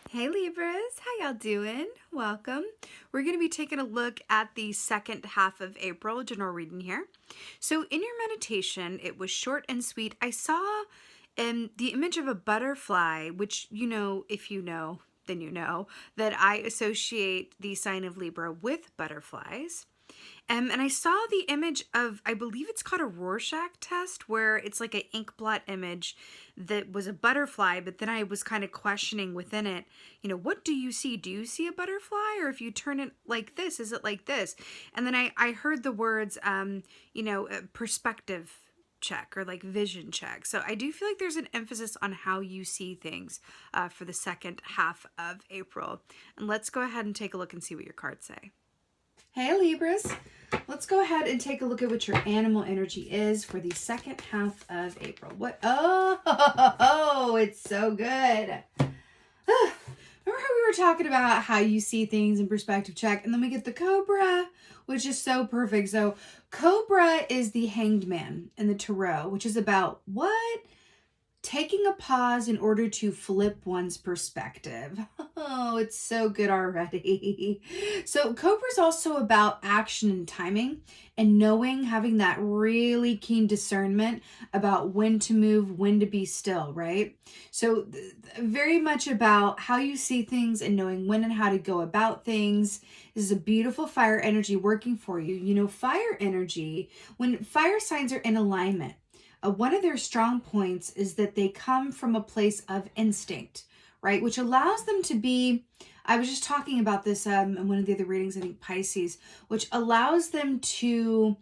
Hey Libras, how y'all doing? Welcome. We're going to be taking a look at the second half of April general reading here. So in your meditation, it was short and sweet. I saw the image of a butterfly, which if you know, then you know that I associate the sign of Libra with butterflies. And I saw the image of, I believe it's called a Rorschach test, where it's like an ink blot image that was a butterfly, but then I was kind of questioning within it, what do you see? Do you see a butterfly? Or if you turn it like this, is it like this? And then I heard the words, perspective check or like vision check. So I do feel like there's an emphasis on how you see things for the second half of April. And let's go ahead and take a look and see what your cards say. Hey Libras, let's go ahead and take a look at what your animal energy is for the second half of April. What? Oh, it's so good. Remember how we were talking about how you see things in perspective check, and then we get the Cobra, which is so perfect. So Cobra is the Hanged Man in the Tarot, which is about what? Taking a pause in order to flip one's perspective. Oh, it's so good already. So Cobra is also about action and timing and knowing, having that really keen discernment about when to move, when to be still, right? So very much about how you see things and knowing when and how to go about things. This is a beautiful fire energy working for you. Fire energy, when fire signs are in alignment, one of their strong points is that they come from a place of instinct, right? Which allows them to be, I was just talking about this in one of the other readings, I think Pisces, which allows them to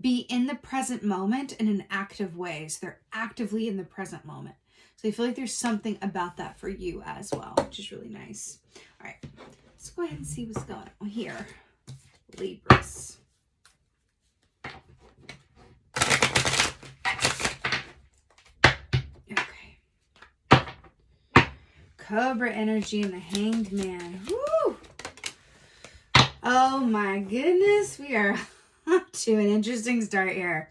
be in the present moment in an active way. So they're actively in the present moment. So I feel like there's something about that for you as well, which is really nice. All right, let's go ahead and see what's going on here. Libras. Cobra energy and the Hanged Man. Woo! Oh my goodness, we are up to an interesting start here.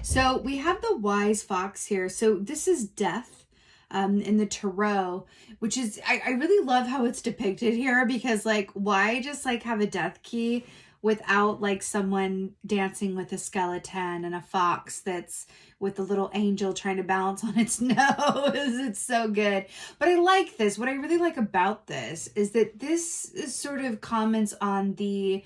So we have the Wise Fox here. So this is death in the Tarot, which is, I really love how it's depicted here, because why just have a death key without someone dancing with a skeleton and a fox that's with a little angel trying to balance on its nose. It's so good. But I like this. What I really like about this is that this is sort of comments on the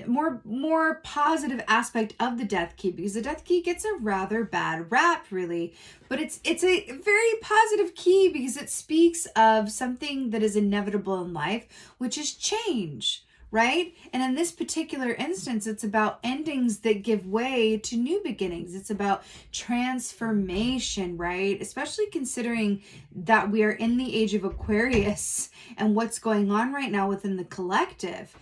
more positive aspect of the death key, because the death key gets a rather bad rap, really, but it's a very positive key because it speaks of something that is inevitable in life, which is change. Right? And in this particular instance, it's about endings that give way to new beginnings. It's about transformation, right? Especially considering that we are in the age of Aquarius and what's going on right now within the collective.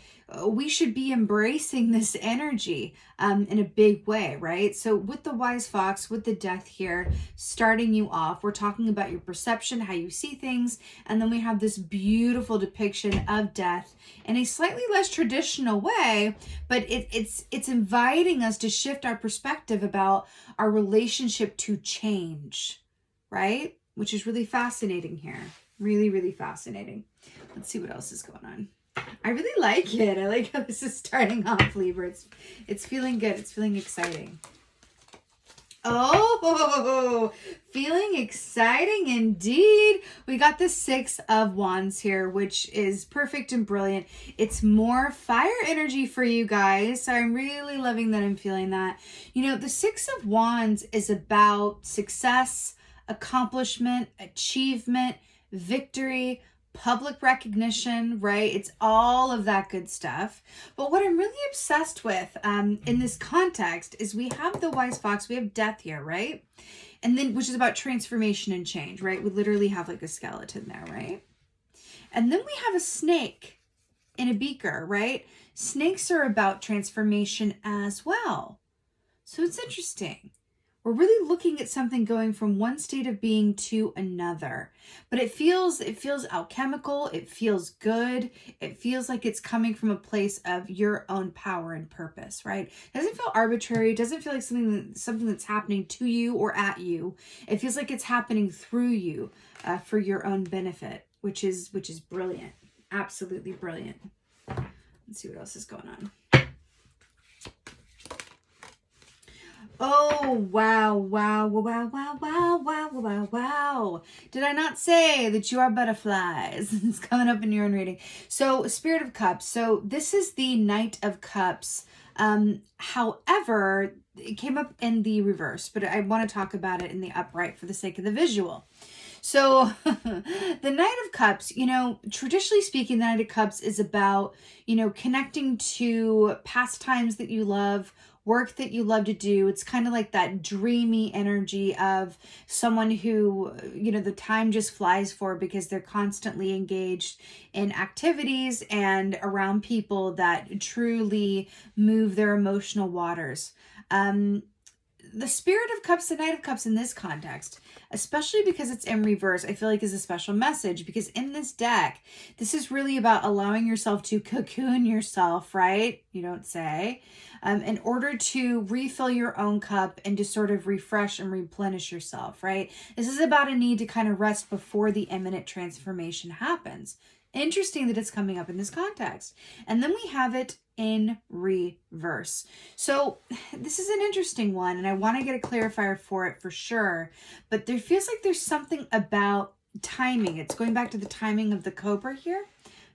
We should be embracing this energy in a big way, right? So with the Wise Fox, with the death here, starting you off, we're talking about your perception, how you see things, and then we have this beautiful depiction of death in a slightly less traditional way, but it's inviting us to shift our perspective about our relationship to change, right? Which is really fascinating here. Really, really fascinating. Let's see what else is going on. I really like it. I like how this is starting off, Libra. It's feeling good. It's feeling exciting. Oh, feeling exciting indeed. We got the Six of Wands here, which is perfect and brilliant. It's more fire energy for you guys. So I'm really loving that I'm feeling that. The Six of Wands is about success, accomplishment, achievement, victory, public recognition, right? It's all of that good stuff. But what I'm really obsessed with in this context is we have the Wise Fox, we have death here, right? And then, which is about transformation and change, right? We literally have a skeleton there, right? And then we have a snake in a beaker, right? Snakes are about transformation as well. So it's interesting. We're really looking at something going from one state of being to another. But it feels alchemical. It feels good. It feels like it's coming from a place of your own power and purpose, right? It doesn't feel arbitrary. It doesn't feel like something that's happening to you or at you. It feels like it's happening through you for your own benefit. which is brilliant. Absolutely brilliant. Let's see what else is going on. Oh, wow, wow, wow, wow, wow, wow, wow, wow. Did I not say that you are butterflies? It's coming up in your own reading. So, Spirit of Cups. So, this is the Knight of Cups. However, it came up in the reverse, but I want to talk about it in the upright for the sake of the visual. So the Knight of Cups, traditionally speaking, the Knight of Cups is about, connecting to pastimes that you love, work that you love to do. It's kind of like that dreamy energy of someone who, the time just flies for because they're constantly engaged in activities and around people that truly move their emotional waters. The Spirit of Cups, the Knight of Cups in this context, especially because it's in reverse, I feel like is a special message, because in this deck, this is really about allowing yourself to cocoon yourself, right? You don't say, in order to refill your own cup and to sort of refresh and replenish yourself, right? This is about a need to kind of rest before the imminent transformation happens. Interesting that it's coming up in this context. And then we have it in reverse. So this is an interesting one, and I want to get a clarifier for it for sure, but there feels like there's something about timing. It's going back to the timing of the cobra here.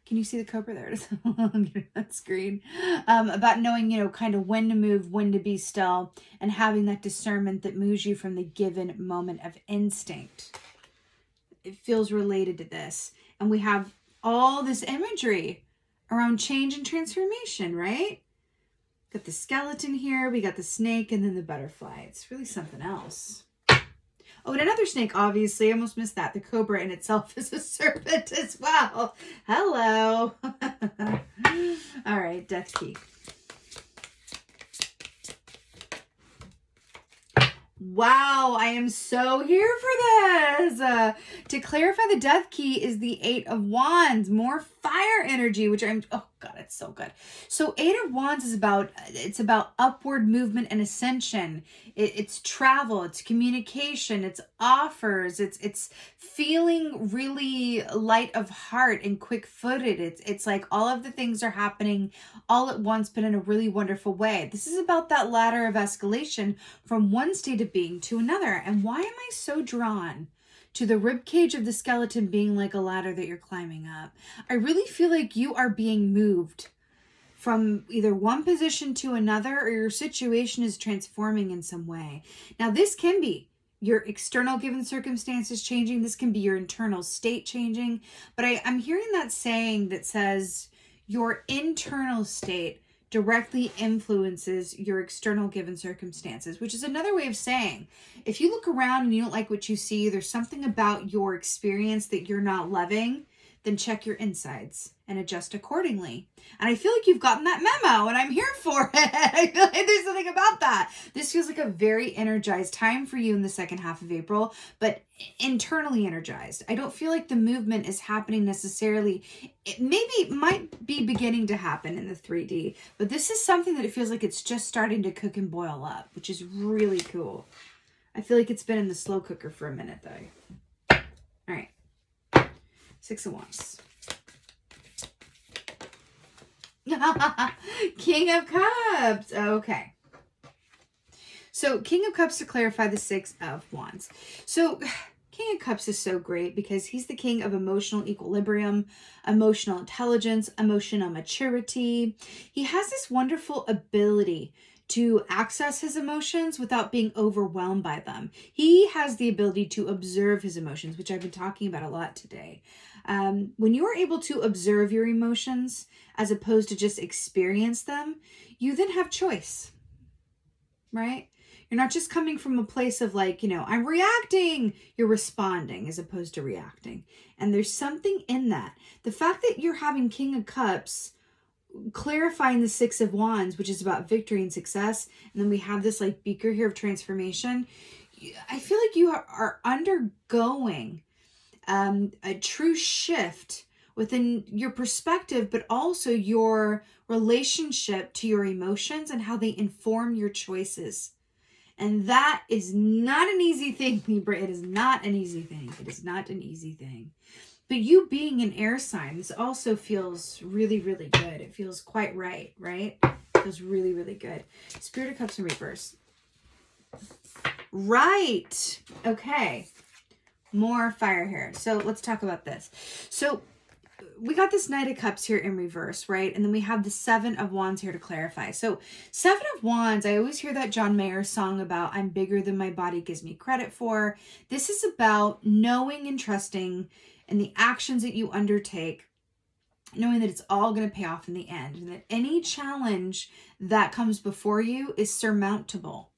Can you see the cobra? There it is on that screen. About knowing, kind of when to move, when to be still, and having that discernment that moves you from the given moment of instinct. It feels related to this. And we have all this imagery around change and transformation, right? Got the skeleton here, we got the snake, and then the butterfly. It's really something else. Oh, and another snake, obviously. I almost missed that. The cobra in itself is a serpent as well. Hello. All right, death key. Wow, I am so here for this. To clarify, the death key is the 8 of Wands, more fire energy, which oh God, it's so good. So 8 of Wands is about upward movement and ascension. It's travel, it's communication, it's offers, it's feeling really light of heart and quick-footed. It's like all of the things are happening all at once, but in a really wonderful way. This is about that ladder of escalation from one state of being to another. And why am I so drawn to the rib cage of the skeleton being like a ladder that you're climbing up? I really feel like you are being moved from either one position to another, or your situation is transforming in some way. Now, this can be your external given circumstances changing. This can be your internal state changing. But I'm hearing that saying that says your internal state directly influences your external given circumstances, which is another way of saying, if you look around and you don't like what you see, there's something about your experience that you're not loving, then check your insides and adjust accordingly. And I feel like you've gotten that memo, and I'm here for it. I feel like there's something about that. This feels like a very energized time for you in the second half of April, but internally energized. I don't feel like the movement is happening necessarily. It might be beginning to happen in the 3D, but this is something that it feels like it's just starting to cook and boil up, which is really cool. I feel like it's been in the slow cooker for a minute, though. All right. 6 of Wands. King of Cups. Okay. So King of Cups, to clarify, the 6 of Wands. So King of Cups is so great because he's the king of emotional equilibrium, emotional intelligence, emotional maturity. He has this wonderful ability to access his emotions without being overwhelmed by them. He has the ability to observe his emotions, which I've been talking about a lot today. When you are able to observe your emotions as opposed to just experience them, you then have choice, right? You're not just coming from a place of like, I'm reacting. You're responding as opposed to reacting. And there's something in that. The fact that you're having King of Cups clarifying the 6 of Wands, which is about victory and success, and then we have this like beaker here of transformation. I feel like you are undergoing a true shift within your perspective, but also your relationship to your emotions and how they inform your choices. And that is not an easy thing, Libra. It is not an easy thing. It is not an easy thing. But you being an air sign, this also feels really, really good. It feels quite right, right? It feels really, really good. Spirit of Cups in reverse. Right. Okay. More fire here. So let's talk about this. So we got this Knight of Cups here in reverse, right? And then we have the Seven of Wands here to clarify. So Seven of Wands, I always hear that John Mayer song about I'm bigger than my body gives me credit for. This is about knowing and trusting in the actions that you undertake, knowing that it's all going to pay off in the end, and that any challenge that comes before you is surmountable,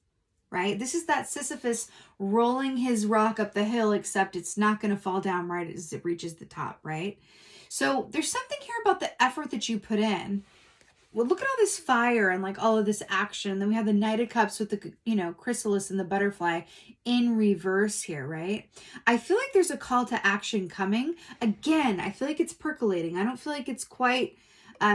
right? This is that Sisyphus rolling his rock up the hill, except it's not going to fall down right as it reaches the top, right? So there's something here about the effort that you put in. Well, look at all this fire and like all of this action. Then we have the Knight of Cups with the, chrysalis and the butterfly in reverse here, right? I feel like there's a call to action coming. Again, I feel like it's percolating. I don't feel like it's quite,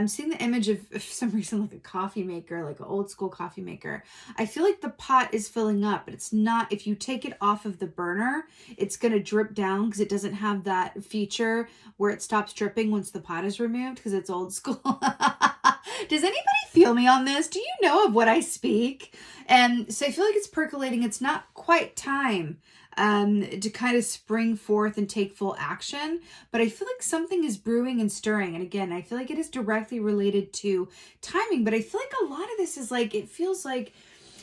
seeing the image of, for some reason, like a coffee maker, like an old school coffee maker. I feel like the pot is filling up, but it's not, if you take it off of the burner, it's going to drip down because it doesn't have that feature where it stops dripping once the pot is removed because it's old school. Does anybody feel me on this? Do you know of what I speak? And so I feel like it's percolating. It's not quite time to kind of spring forth and take full action, but I feel like something is brewing and stirring. And again, I feel like it is directly related to timing, but I feel like a lot of this is like, it feels like,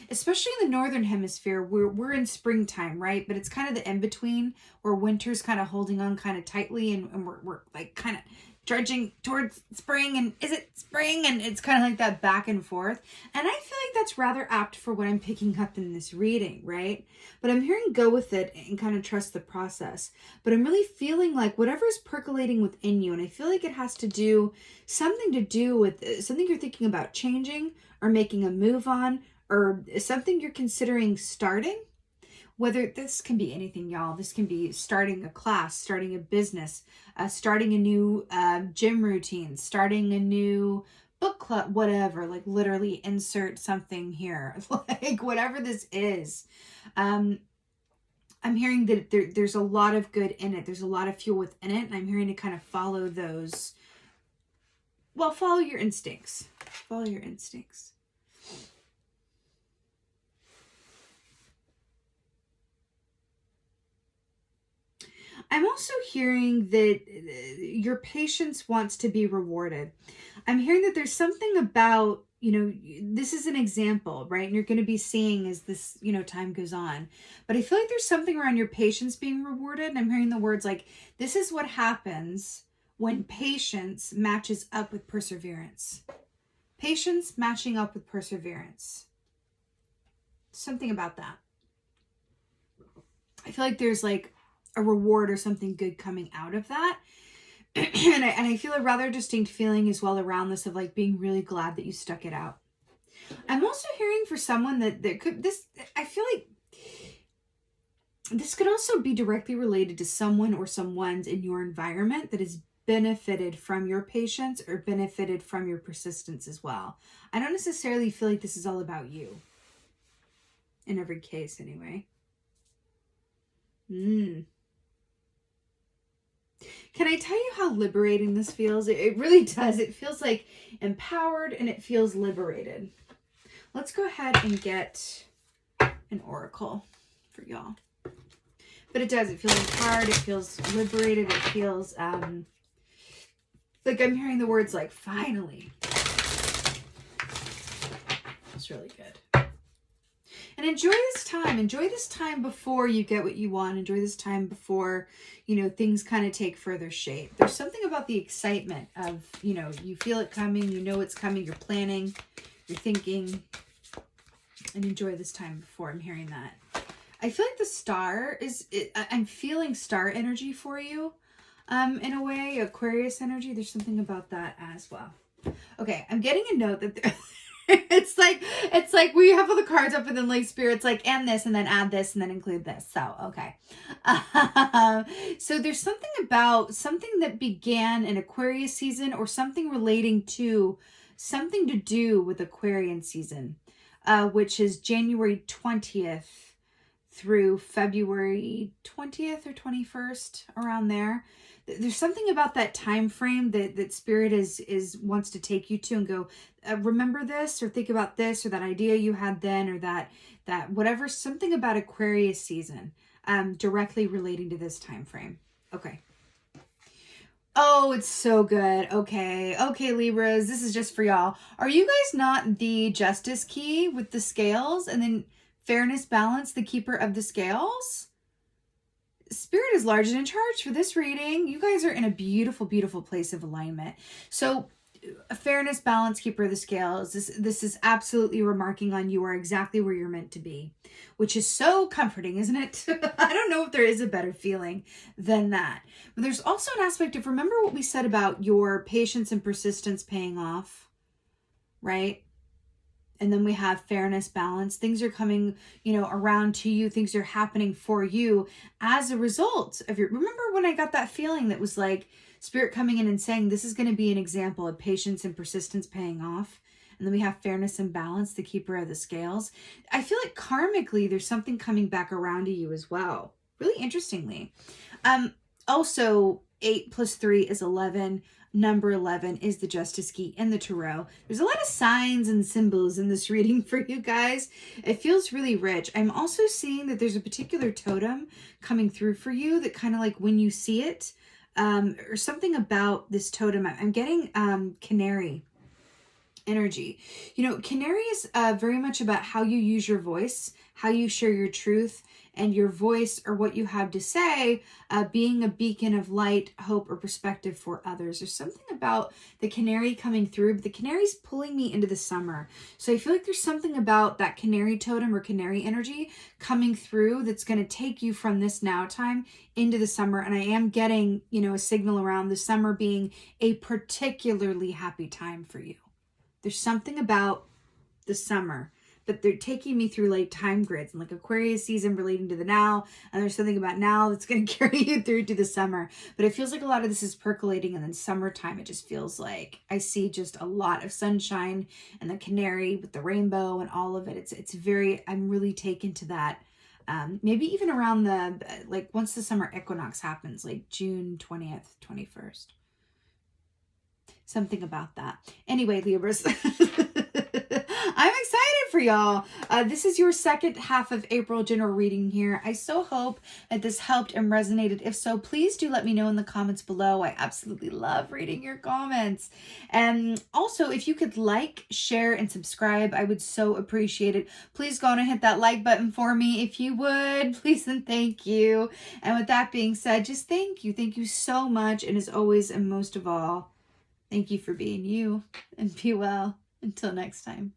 especially in the Northern Hemisphere, we're in springtime, right? But it's kind of the in-between where winter's kind of holding on kind of tightly and we're like kind of trudging towards spring, and is it spring? And it's kind of like that back and forth. And I feel like that's rather apt for what I'm picking up in this reading, right? But I'm hearing go with it and kind of trust the process. But I'm really feeling like whatever is percolating within you, and I feel like it has to do something to do with something you're thinking about changing or making a move on, or something you're considering starting. Whether this can be anything, y'all. This can be starting a class, starting a business, starting a new gym routine, starting a new book club, whatever. Like literally insert something here. Like whatever this is. I'm hearing that there's a lot of good in it. There's a lot of fuel within it. And I'm hearing to kind of follow those. Well, follow your instincts. Follow your instincts. I'm also hearing that your patience wants to be rewarded. I'm hearing that there's something about, this is an example, right? And you're going to be seeing as this, time goes on. But I feel like there's something around your patience being rewarded. And I'm hearing the words like, this is what happens when patience matches up with perseverance. Patience matching up with perseverance. Something about that. I feel like there's like a reward or something good coming out of that. and I feel a rather distinct feeling as well around this of like being really glad that you stuck it out. I'm also hearing for someone that could, I feel like this could also be directly related to someone or someone's in your environment that has benefited from your patience or benefited from your persistence as well. I don't necessarily feel like this is all about you. In every case anyway. Can I tell you how liberating this feels? It really does. It feels like empowered and it feels liberated. Let's go ahead and get an oracle for y'all. But it does. It feels empowered. It feels liberated. It feels like I'm hearing the words like finally. It's really good. And enjoy this time. Enjoy this time before you get what you want. Enjoy this time before, things kind of take further shape. There's something about the excitement of, you feel it coming, it's coming, you're planning, you're thinking, and enjoy this time before. I'm hearing that. I feel like the star I'm feeling star energy for you, in a way, Aquarius energy. There's something about that as well. Okay, I'm getting a note that it's like we have all the cards up and then like Spirit's like, and this, and then add this, and then include this. So, okay. So there's something about something that began in Aquarius season or something relating to something to do with Aquarian season. which is January 20th through February 20th or 21st, around there. There's something about that time frame that Spirit is wants to take you to and go, remember this, or think about this, or that idea you had then, or that whatever, something about Aquarius season, directly relating to this time frame. Okay. Oh, it's so good. Okay, Libras, this is just for y'all. Are you guys not the Justice key with the scales, and then Fairness, Balance, the keeper of the scales? Spirit is large and in charge for this reading. You guys are in a beautiful, beautiful place of alignment. So, Fairness, Balance, keeper of the scales. This is absolutely remarking on you are exactly where you're meant to be, which is so comforting, isn't it? I don't know if there is a better feeling than that. But there's also an aspect of, remember what we said about your patience and persistence paying off, right? And then we have Fairness, Balance. Things are coming, around to you. Things are happening for you as a result of your... Remember when I got that feeling that was like Spirit coming in and saying, this is going to be an example of patience and persistence paying off. And then we have Fairness and Balance, the keeper of the scales. I feel like karmically, there's something coming back around to you as well. Really interestingly. Also, 8 plus 3 is 11. Number 11 is the Justice key in the Tarot. There's a lot of signs and symbols in this reading for you guys. It feels really rich. I'm also seeing that there's a particular totem coming through for you that kind of like when you see it, or something about this totem. I'm getting canary energy. Canary is very much about how you use your voice, how you share your truth, and your voice, or what you have to say, being a beacon of light, hope, or perspective for others. There's something about the canary coming through, but the canary's pulling me into the summer. So I feel like there's something about that canary totem or canary energy coming through that's going to take you from this now time into the summer. And I am getting, a signal around the summer being a particularly happy time for you. There's something about the summer, but they're taking me through like time grids and like Aquarius season relating to the now. And there's something about now that's going to carry you through to the summer. But it feels like a lot of this is percolating. And then summertime, it just feels like I see just a lot of sunshine and the canary with the rainbow and all of it. It's very, I'm really taken to that. Maybe even around once the summer equinox happens, like June 20th, 21st. Something about that. Anyway, Libras, I'm excited for y'all. This is your second half of April general reading here. I so hope that this helped and resonated. If so, please do let me know in the comments below. I absolutely love reading your comments. And also, if you could like, share, and subscribe, I would so appreciate it. Please go on and hit that like button for me if you would. Please and thank you. And with that being said, just thank you. Thank you so much. And as always, and most of all, thank you for being you, and be well. Until next time.